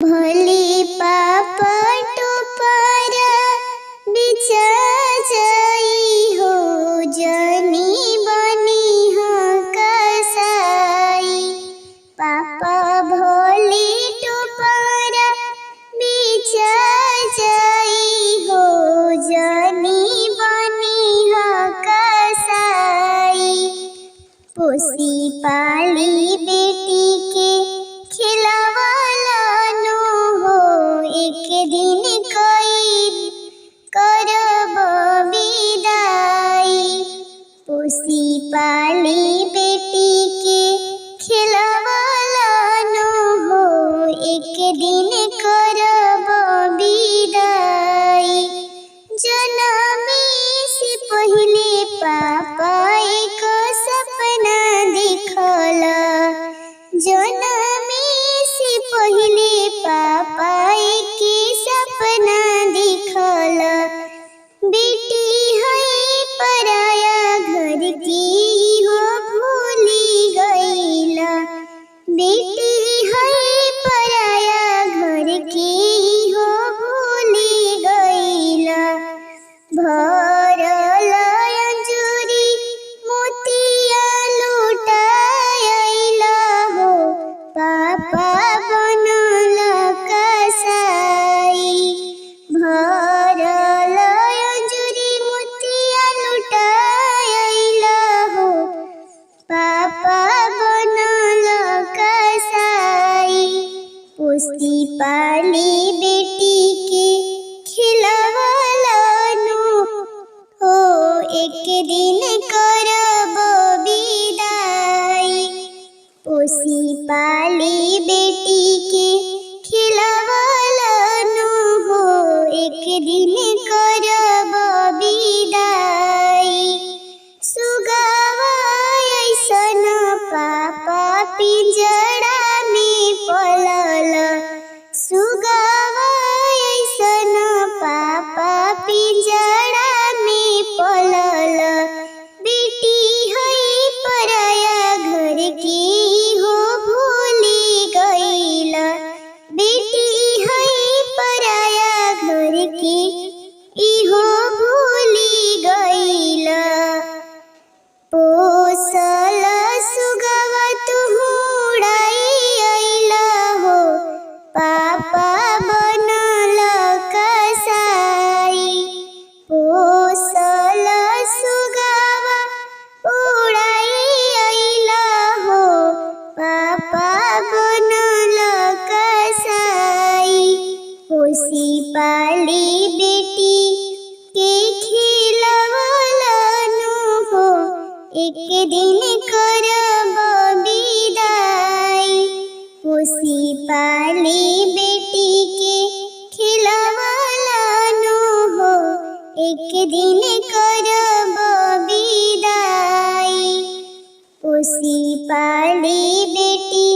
भोली पापा टोपर बिचा जाई हो जनी बनी कसाई। पापा भोली टोपर बिचा जाई हो जनी बनी कसाई। पोसी पाली बेटी के खिलावाला नो हो एक दिन कोई करब विदाई। पोसी पाली बेटी के खिलावाला नो हो एक दिन करब विदाई। जनमी से पहले पापा एक सपना दिखला। जनमी से पहले पापा एक सपना दिखला। बेटी है पराया घर की हो भूली गईला। बेटी है पराया घर की हो भूली गईला। भरल अंजूरी मोतिया लुटाइला हो पापा बनल कसाई। भरल अंजूरी मोतिया लुटाइला हो पापा बनल कसाई। पोसी पाली बेटी के खिलावाला नो हो एक दिन करब विदाई। पोसी पाली बेटी के खिलावाला नो हो एक दिन करब विदाई। सुगावा ऐसन पापा पिंजड़ा में पलल। सुगावा ऐसन पापा पिंजड़ा में पलल। बेटी है पराया घर की हो भूली गईला। बेटी है पराया घर की इहो भूली गईला। पोसल सुगवा तुहू उड़ाई अइला हो पापा बनल कसाई। पोसल सुगवा उड़ाई अइला हो पापा बनल कसाई। पोसी पाली बेटी के खिलावाला नो हो एक दिन करब विदाई। पोसी पाली बेटी के खिलावाला नो हो एक दिन करब विदाई। पोसी पाली बेटी